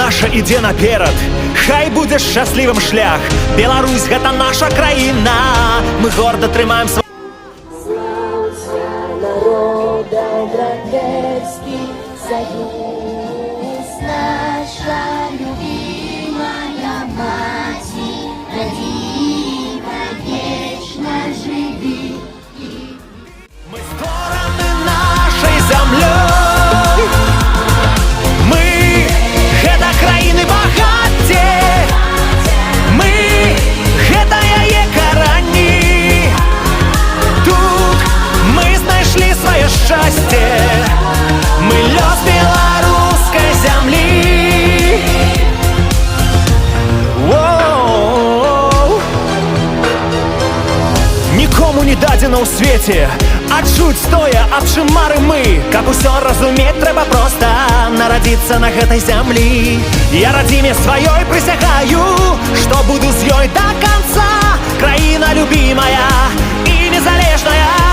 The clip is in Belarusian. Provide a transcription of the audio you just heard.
наша ідзе наперад, хай будзе шчаслівым шлях. Беларусь гэта наша краіна, мы горда трымаем свой. Слаўся народаў братерскі саюз, наша любимая маці, радзіма, вечна жыві. Мы створаны нашай зямлёй, мы гэта краіны багацце, мы гэта яе карані. Тут мы знайшлі сваё шчасце, мы лёс беларускай зямлі. Воу. Нікому не дадзена ў свеце адчуць тое, аб чым мары мы. Каб усё разумець, трэба проста нарадзіцца на гэтай зямлі. Я радзіме сваёй прысягаю, што буду з ёй да канца. Краіна любімая і незалежная.